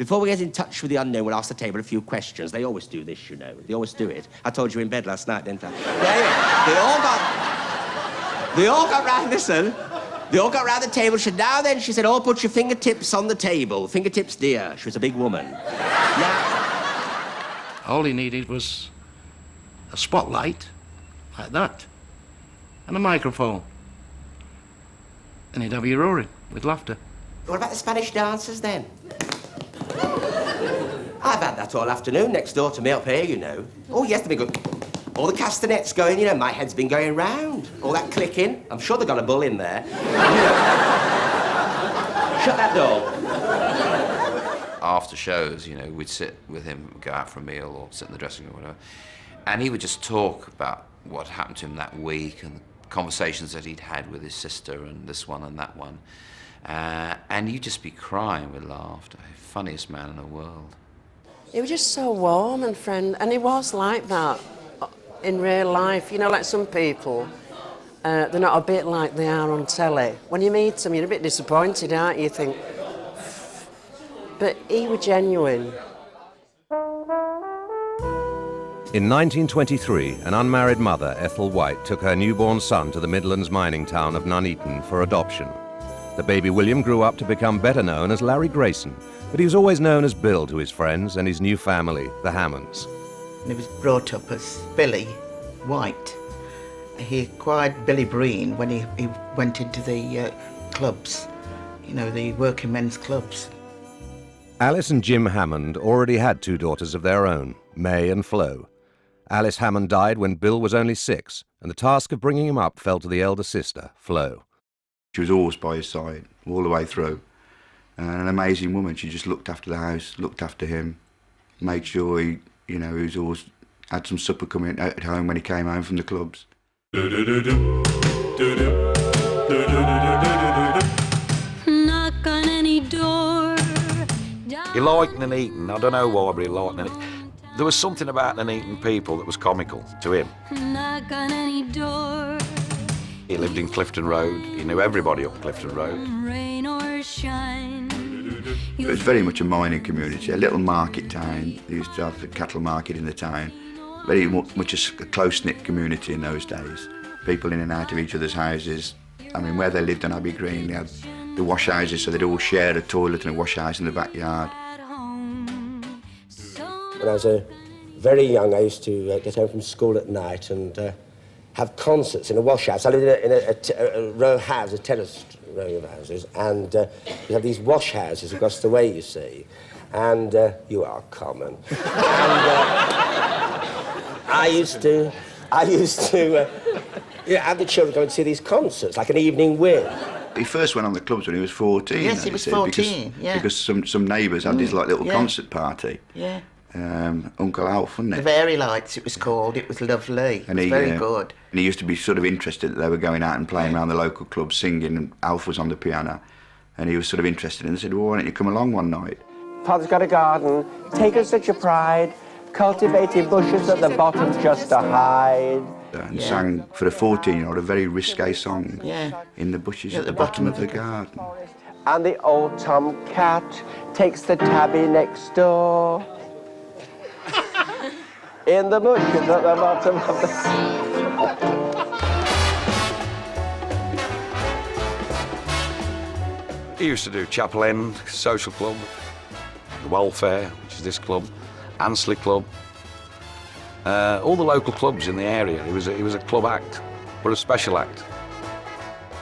Before we get in touch with the unknown, we'll ask the table a few questions. They always do this, you know. They always do it. I told you in bed last night, didn't I? They all got round, listen. They all got round the table. She said, now then, she said, all put your fingertips on the table. Fingertips, dear. She was a big woman. Now... All he needed was a spotlight, like that, and a microphone. And he'd have you roaring with laughter. What about the Spanish dancers, then? I've had that all afternoon next door to me up here, you know. Oh, yes, they've been good. All the castanets going, you know, my head's been going round. All that clicking. I'm sure they've got a bull in there. Shut that door. After shows, you know, we'd sit with him, go out for a meal or sit in the dressing room or whatever, and he would just talk about what happened to him that week and the conversations that he'd had with his sister and this one and that one. And you'd just be crying with laughter. Funniest man in the world. He was just so warm and friendly, and he was like that in real life. You know, like some people, they're not a bit like they are on telly. When you meet them, you're a bit disappointed, aren't you? You think, but he was genuine. In 1923, an unmarried mother, Ethel White, took her newborn son to the Midlands mining town of Nuneaton for adoption. The baby William grew up to become better known as Larry Grayson, but he was always known as Bill to his friends and his new family, the Hammonds. He was brought up as Billy White. He acquired Billy Breen when he went into the clubs, you know, the working men's clubs. Alice and Jim Hammond already had two daughters of their own, May and Flo. Alice Hammond died when Bill was only 6, and the task of bringing him up fell to the elder sister, Flo. She was always by his side, all the way through. An amazing woman. She just looked after the house, looked after him, made sure he, you know, he was always had some supper coming at home when he came home from the clubs. Knock on any door. He liked Nuneaton. I don't know why, but he liked Nuneaton. There was something about Nuneaton people that was comical to him. Knock on any door. He lived in Clifton Road. He knew everybody up Clifton Road. Rain or shine. It was very much a mining community, a little market town. They used to have the cattle market in the town. Very much a close-knit community in those days. People in and out of each other's houses. I mean, where they lived on Abbey Green, they had the wash houses, so they'd all share a toilet and a wash house in the backyard. When I was very young, I used to get home from school at night and have concerts in a wash house. I lived in a row of houses, a terraced row of houses, and you have these wash houses across the way, you see, and you are common. And I used to have the children go and see these concerts, like an evening with. He first went on the clubs when he was 14. Yes, he was 14, yeah. Because some neighbours had this like little concert party. Yeah. Uncle Alf, wasn't it? The Fairy Lights, it was called. It was lovely. And it was very good. And he used to be sort of interested that they were going out and playing around the local clubs, singing, and Alf was on the piano. And he was sort of interested, and they said, well, why don't you come along one night? Father's got a garden, taken such a pride, cultivated bushes at the bottom just to hide. And sang, for a 14-year-old, a very risque song. Yeah. In the bushes at the bottom of the garden. And the old tomcat takes the tabby next door. In the bushes at the bottom of the... He used to do Chapel End Social Club, the Welfare, which is this club, Ansley Club, all the local clubs in the area. He was a club act, but a special act.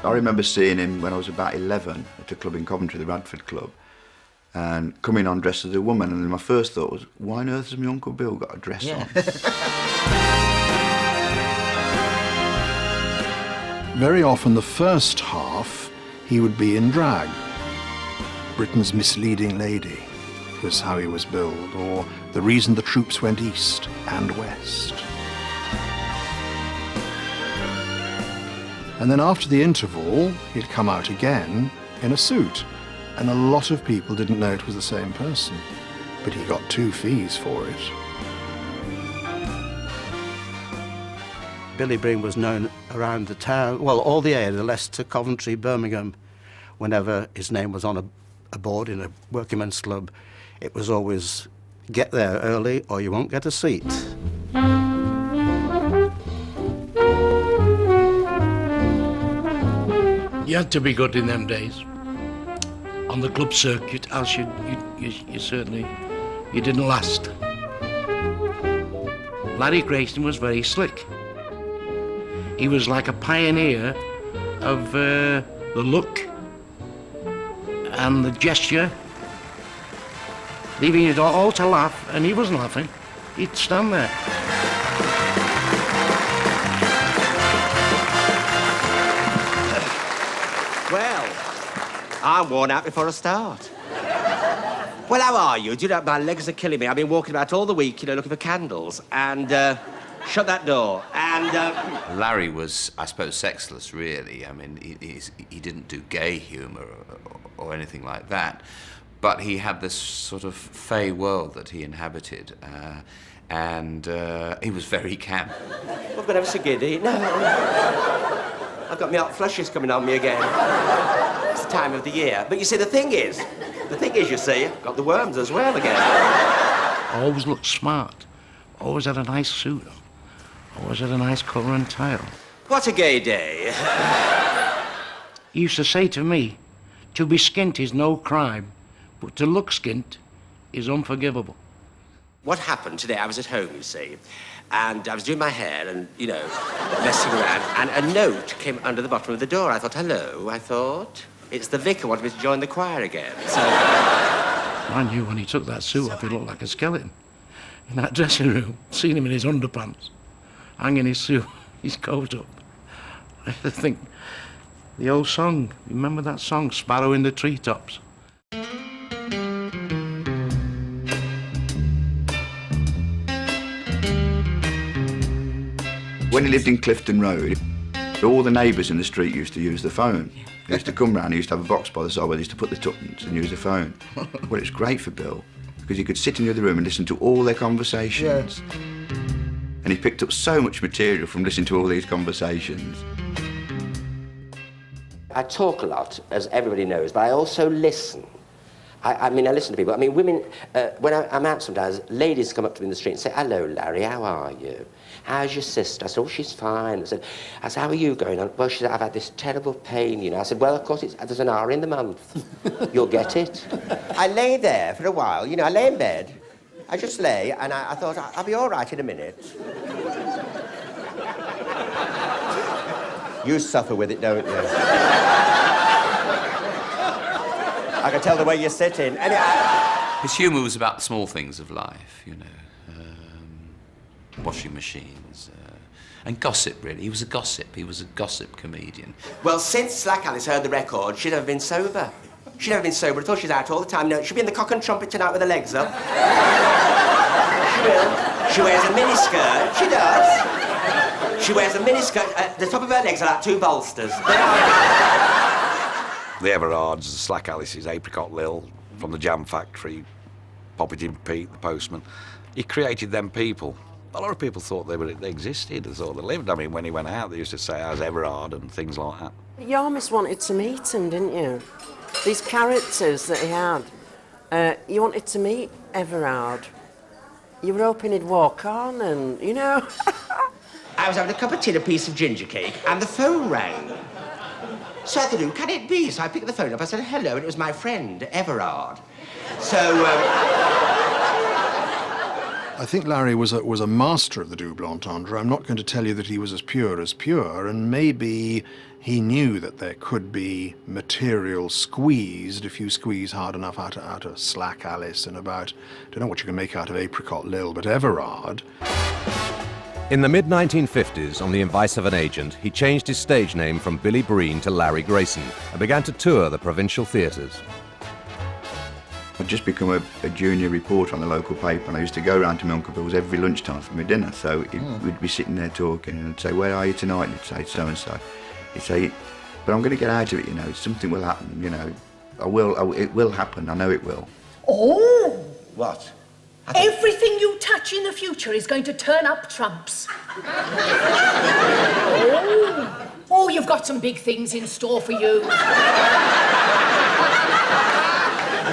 I remember seeing him when I was about 11 at a club in Coventry, the Radford Club, and coming on dressed as a woman, and my first thought was, why on earth has my Uncle Bill got a dress on? Very often the first half he would be in drag. Britain's misleading lady was how he was billed, or the reason the troops went east and west. And then after the interval, he'd come out again in a suit, and a lot of people didn't know it was the same person, but he got 2 fees for it. Billy Breen was known around the town, well, all the area, Leicester, Coventry, Birmingham. Whenever his name was on a board in a working men's club, It was always get there early or you won't get a seat. You had to be good in them days. On the club circuit, else you certainly, you didn't last. Larry Grayson was very slick. He was like a pioneer of the look and the gesture, leaving it all to laugh, and he wasn't laughing. He'd stand there. Well, I'm worn out before I start. Well, how are you? Do you know, my legs are killing me. I've been walking about all the week, looking for candles, and shut that door, and... Larry was, I suppose, sexless, really. I mean, he didn't do gay humour or anything like that, but he had this sort of fey world that he inhabited, and he was very camp. I've got ever so giddy. No. I've got my hot flushes coming on me again. It's the time of the year. But you see, the thing is, you see, I've got the worms as well again. Always looked smart. Always had a nice suit on. Always had a nice colour and tile. What a gay day. He used to say to me, to be skint is no crime, but to look skint is unforgivable. What happened today, I was at home, you see, and I was doing my hair and, messing around, and a note came under the bottom of the door. I thought, hello, it's the vicar wanted me to join the choir again, so... I knew when he took that suit off, he looked like a skeleton. In that dressing room, seen him in his underpants, hanging his suit, his coat up. I think, the old song, remember that song, Sparrow in the Treetops? When he lived in Clifton Road, all the neighbours in the street used to use the phone. They used to come round, he used to have a box by the side where they used to put the tuppence and use the phone. Well, it was great for Bill, because he could sit in the other room and listen to all their conversations. Yeah. And he picked up so much material from listening to all these conversations. I talk a lot, as everybody knows, but I also listen. I listen to people. I mean, women, when I'm out sometimes, ladies come up to me in the street and say, hello, Larry, how are you? How's your sister? I said, oh, she's fine. I said, how are you going on? Well, she said, I've had this terrible pain, I said, well, of course, there's an hour in the month. You'll get it. I lay there for a while, I lay in bed. I just lay, and I thought, I'll be all right in a minute. You suffer with it, don't you? I can tell the way you're sitting. His humour was about the small things of life, washing machines, and gossip, really. He was a gossip. He was a gossip comedian. Well, since Slack Alice heard the record, she'd never been sober. She'd never been sober at all. She's out all the time. No, she'll be in the Cock and Trumpet tonight with her legs up. She will. She wears a miniskirt. She does. She wears a miniskirt. The top of her legs are like two bolsters. The Everards, the Slack Alices, Apricot Lil, from the Jam Factory, Poppitin Pete, the postman. He created them people. A lot of people thought they existed, they thought they lived. I mean, when he went out, they used to say, how's Everard, and things like that. You almost wanted to meet him, didn't you? These characters that he had. You wanted to meet Everard. You were hoping he'd walk on and, I was having a cup of tea and a piece of ginger cake, and the phone rang. So I thought, who can it be? So I picked the phone up, I said, hello, and it was my friend, Everard. So, I think Larry was a master of the double entendre. I'm not going to tell you that he was as pure, and maybe he knew that there could be material squeezed if you squeeze hard enough out of Slack Alice and about, I don't know what you can make out of Apricot Lil, but Everard. In the mid-1950s, on the advice of an agent, he changed his stage name from Billy Breen to Larry Grayson and began to tour the provincial theatres. I'd just become a junior reporter on the local paper, and I used to go around to my Uncle Bill's every lunchtime for my dinner. So we'd be sitting there talking, and I'd say, where are you tonight? And he'd say, so-and-so. He'd say, but I'm going to get out of it, something will happen, it will happen, I know it will. Oh! What? Everything you touch in the future is going to turn up trumps. Oh, you've got some big things in store for you.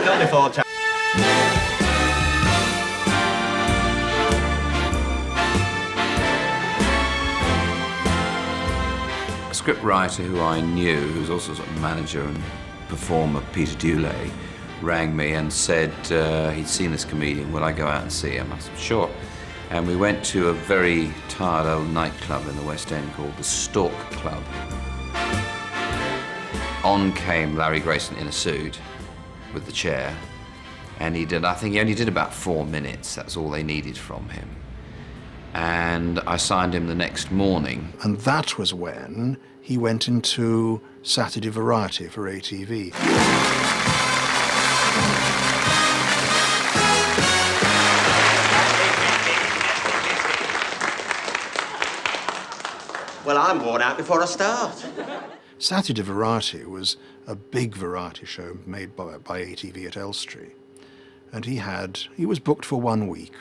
Not before time. scriptwriter who I knew, who was also sort of manager and performer, Peter Dulay, rang me and said he'd seen this comedian. Would I go out and see him? I said, sure. And we went to a very tired old nightclub in the West End called the Stork Club. On came Larry Grayson in a suit with the chair, and I think he only did about 4 minutes. That's all they needed from him. And I signed him the next morning. And that was when he went into Saturday Variety for ATV. Well, I'm worn out before I start. Saturday Variety was a big variety show made by ATV at Elstree. And he was booked for 1 week,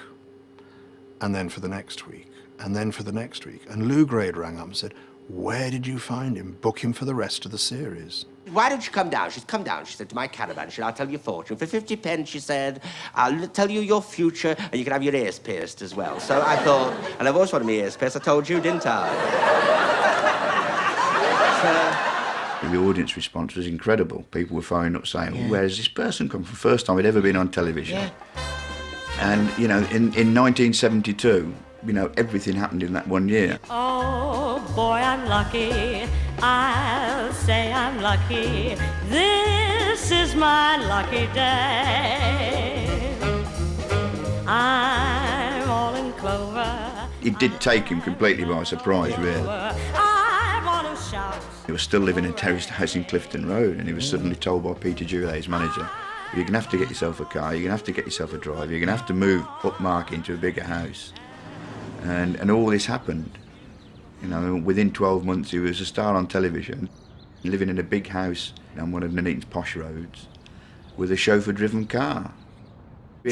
and then for the next week, and then for the next week. And Lou Grade rang up and said, where did you find him? Book him for the rest of the series. Why don't you come down? She said, come down, she said, to my caravan. She said, I'll tell you a fortune. For 50 pence, she said, I'll tell you your future, and you can have your ears pierced as well. So I thought, and I've always wanted my ears pierced. I told you, didn't I? The audience response was incredible. People were phoning up saying, oh, where's this person come from? First time he'd ever been on television. Yeah. And, you know, in 1972, you know, everything happened in that 1 year. Oh, boy, I'm lucky. I'll say I'm lucky. This is my lucky day. I'm all in clover. It did take him completely by surprise, really. I want to shout. He was still living in a terraced house in Clifton Road, and he was suddenly told by Peter Dulay, his manager, you're going to have to get yourself a car, you're going to have to get yourself a driver, you're going to have to move upmarket into a bigger house. And all this happened. You know, within 12 months he was a star on television, living in a big house on one of Nuneaton's posh roads with a chauffeur-driven car.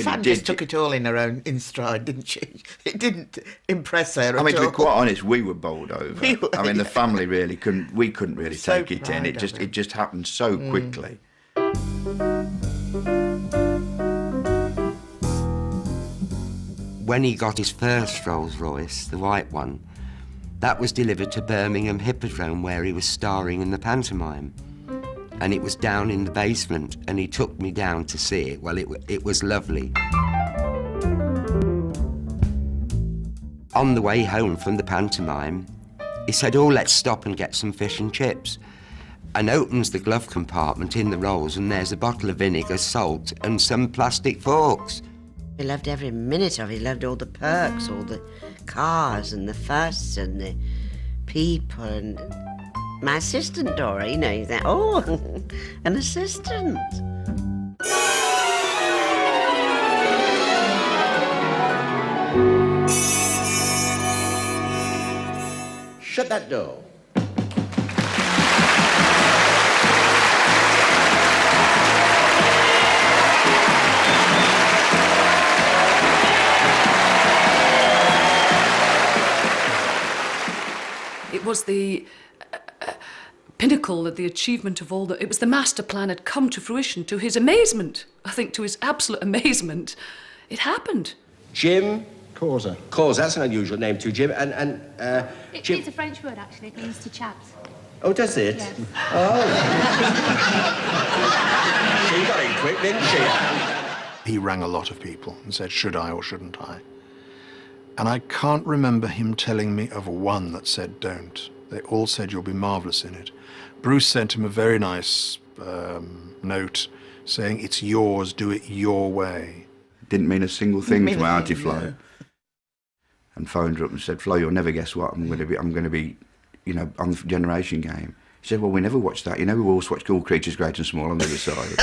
Fran just took it all in stride, didn't she? It didn't impress her at all. I mean, to be quite honest, we were bowled over. I mean, the family really couldn't really take it in. It just happened so quickly. When he got his first Rolls Royce, the white one, that was delivered to Birmingham Hippodrome, where he was starring in the pantomime. And it was down in the basement, and he took me down to see it. Well, it was lovely. On the way home from the pantomime, he said, oh, let's stop and get some fish and chips. And opens the glove compartment in the rolls, and there's a bottle of vinegar, salt, and some plastic forks. He loved every minute of it. He loved all the perks, all the cars and the fuss and the people. And my assistant, Dora, you know, you think, oh, an assistant. Shut that door. It was the pinnacle of the achievement of all it was the master plan had come to fruition. To his amazement, I think to his absolute amazement, it happened. Jim Causa. Causa, that's an unusual name too, Jim. And Jim. It's a French word, actually. It means to chat. Oh, does it? Yes. Oh. She got in quick, didn't she? He rang a lot of people and said, should I or shouldn't I? And I can't remember him telling me of one that said don't. They all said you'll be marvellous in it. Bruce sent him a very nice note saying, it's yours, do it your way. Didn't mean a single thing to my Auntie Flo. No. And phoned her up and said, Flo, you'll never guess what I'm going to be, you know, on the Generation Game. She said, well, we never watched that. You know, we always watched All Creatures Great and Small on the other side.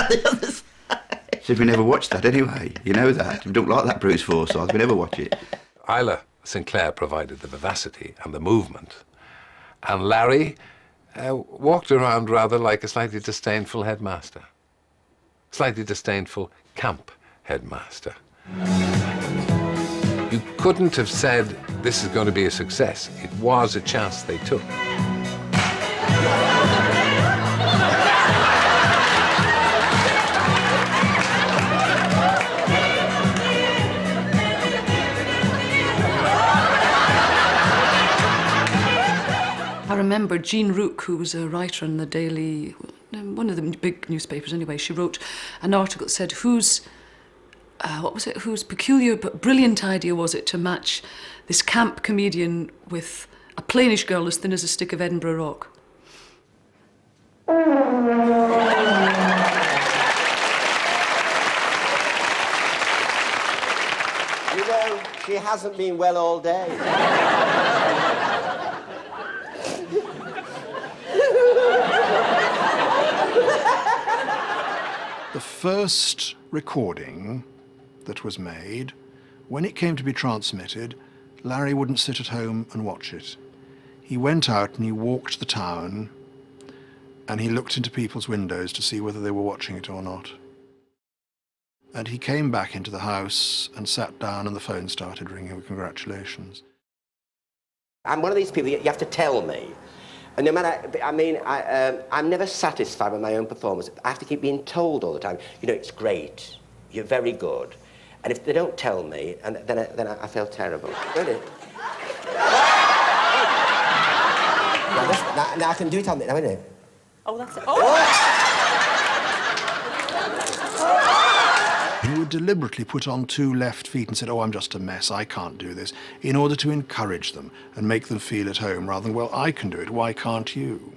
She said, we never watched that anyway. You know that. We don't like that Bruce Forsyth. We never watch it. Isla Sinclair provided the vivacity and the movement. And Larry walked around rather like a slightly disdainful headmaster. Slightly disdainful camp headmaster. You couldn't have said, this is going to be a success. It was a chance they took. I remember Jean Rook, who was a writer in the Daily, one of the big newspapers anyway, she wrote an article that said, whose peculiar but brilliant idea was it to match this camp comedian with a plainish girl as thin as a stick of Edinburgh rock? You know, she hasn't been well all day. The first recording that was made, when it came to be transmitted, Larry wouldn't sit at home and watch it. He went out and he walked the town and he looked into people's windows to see whether they were watching it or not. And he came back into the house and sat down and the phone started ringing with congratulations. I'm one of these people, you have to tell me. And no matter, I mean, I'm never satisfied with my own performance. I have to keep being told all the time, you know, it's great, you're very good. And if they don't tell me, and then I feel terrible. Really? now I can do it on the, now, innit? Oh, that's it. Oh! He would deliberately put on two left feet and said, oh, I'm just a mess, I can't do this, in order to encourage them and make them feel at home, rather than, well, I can do it, why can't you?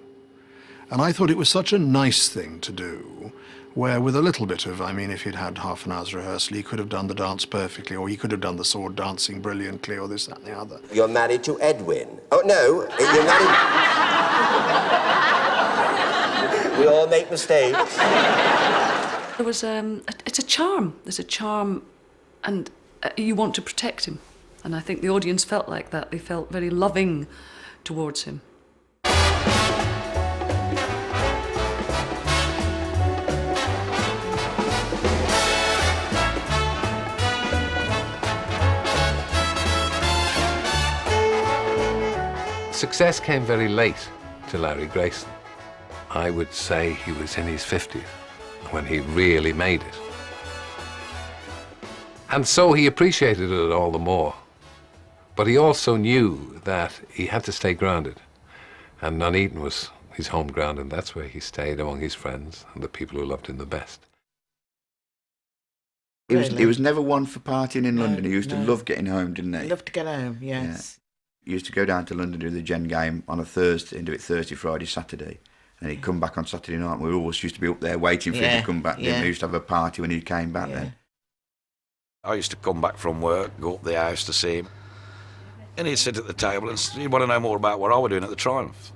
And I thought it was such a nice thing to do, where with a little bit of, I mean, if he'd had half an hour's rehearsal, he could have done the dance perfectly, or he could have done the sword dancing brilliantly, or this, that, and the other. You're married to Edwin. Oh, no, you're married... We all make mistakes. There was it's a charm. There's a charm, and you want to protect him. And I think the audience felt like that. They felt very loving towards him. Success came very late to Larry Grayson. I would say he was in his 50s when he really made it. And so he appreciated it all the more. But he also knew that he had to stay grounded. And Nuneaton was his home ground, and that's where he stayed among his friends and the people who loved him the best. He was never one for partying in London. He used to love getting home, didn't he? Loved to get home, yes. Yeah. He used to go down to London to do the Gen game on a Thursday and do it Thursday, Friday, Saturday. And he'd come back on Saturday night, and we always used to be up there waiting for him to come back. Yeah. We used to have a party when he came back then. I used to come back from work, go up the house to see him, and he'd sit at the table and he'd want to know more about what I was doing at the Triumph.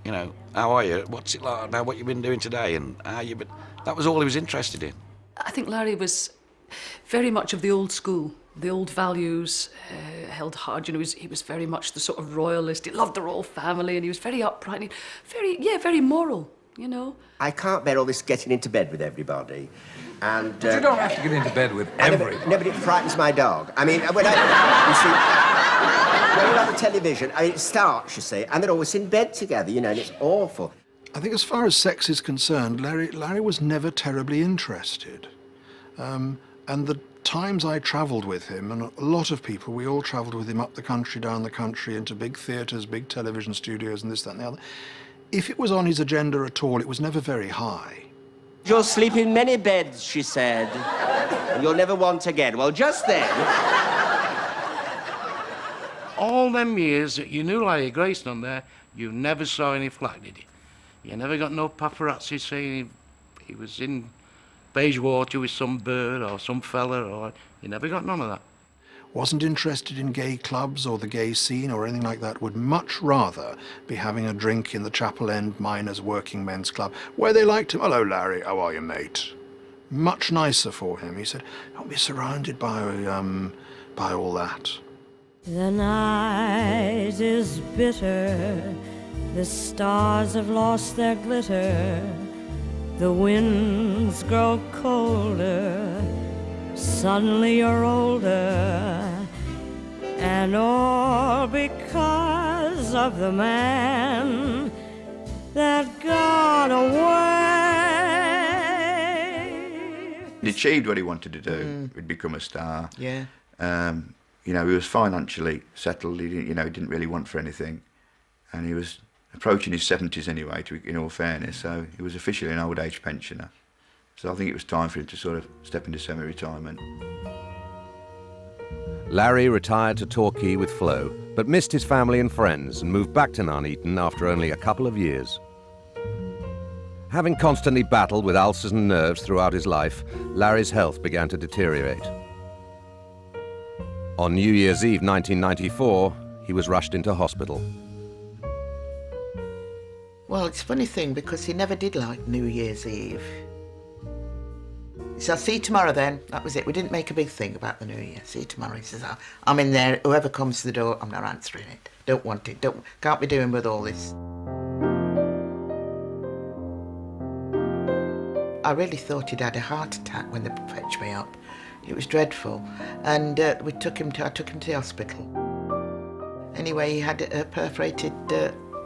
You know, how are you? What's it like now? What you been doing today? And how you been? That was all he was interested in. I think Larry was very much of the old school, the old values held hard. You know, he was very much the sort of royalist. He loved the royal family, and he was very upright, and very moral. You know. I can't bear all this getting into bed with everybody. And, But you don't have to get into bed with everybody. No, but it frightens my dog. I mean, when we're on the television, I mean, it starts, you see, and they're always in bed together, you know, and it's awful. I think as far as sex is concerned, Larry was never terribly interested. And the times I travelled with him, and a lot of people, we all travelled with him up the country, down the country, into big theatres, big television studios, and this, that, and the other. If it was on his agenda at all, it was never very high. You'll sleep in many beds, she said, and you'll never want again. Well, just then... All them years that you knew Larry Grayson on there, you never saw any flag, did you? You never got no paparazzi saying he was in Bayswater with some bird or some fella, or you never got none of that. Wasn't interested in gay clubs or the gay scene or anything like that, would much rather be having a drink in the Chapel End Miners' Working Men's Club, where they liked him. Hello, Larry, how are you, mate? Much nicer for him. He said, don't be surrounded by all that. The night is bitter, the stars have lost their glitter, the winds grow colder, suddenly you're older, and all because of the man that got away. He achieved what he wanted to do. He'd become a star. Yeah. You know, he was financially settled. He didn't really want for anything, and he was approaching his 70s anyway, in all fairness, so he was officially an old age pensioner. So I think it was time for him to sort of step into semi-retirement. Larry retired to Torquay with Flo, but missed his family and friends and moved back to Nuneaton after only a couple of years. Having constantly battled with ulcers and nerves throughout his life, Larry's health began to deteriorate. On New Year's Eve 1994, he was rushed into hospital. Well, it's a funny thing because he never did like New Year's Eve. He said, I'll see you tomorrow then. That was it. We didn't make a big thing about the New Year. See you tomorrow. He says, I'm in there. Whoever comes to the door, I'm not answering it. Don't want it. Can't be doing with all this. I really thought he'd had a heart attack when they fetched me up. It was dreadful. And I took him to the hospital. Anyway, he had a perforated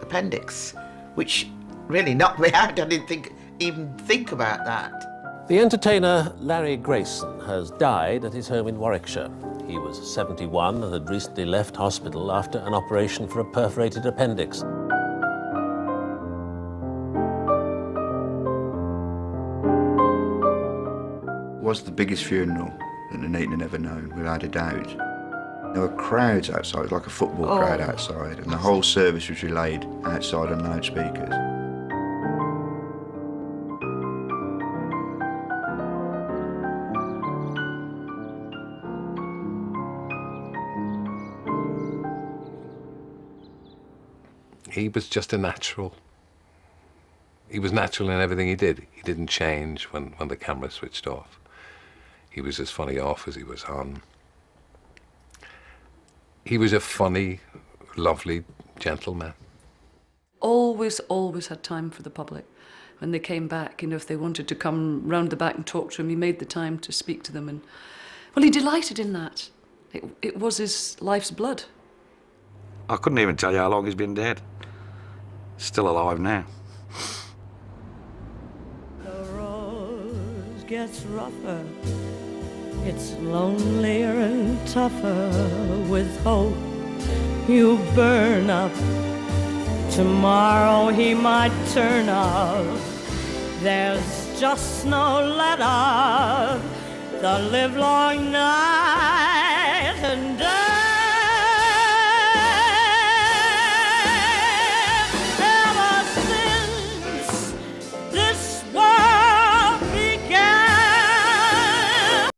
appendix, which really knocked me out. I didn't even think about that. The entertainer Larry Grayson has died at his home in Warwickshire. He was 71 and had recently left hospital after an operation for a perforated appendix. It was the biggest funeral that Nuneaton had ever known, without a doubt. There were crowds outside, it was like a football crowd outside, and the whole service was relayed outside on loudspeakers. He was just a natural. He was natural in everything he did. He didn't change when the camera switched off. He was as funny off as he was on. He was a funny, lovely gentleman. Always had time for the public. When they came back, if they wanted to come round the back and talk to him, he made the time to speak to them. And, well, he delighted in that. It was his life's blood. I couldn't even tell you how long he's been dead. Still alive now. The road gets rougher. It's lonelier and tougher. With hope you burn up. Tomorrow he might turn up. There's just no let up. The livelong night and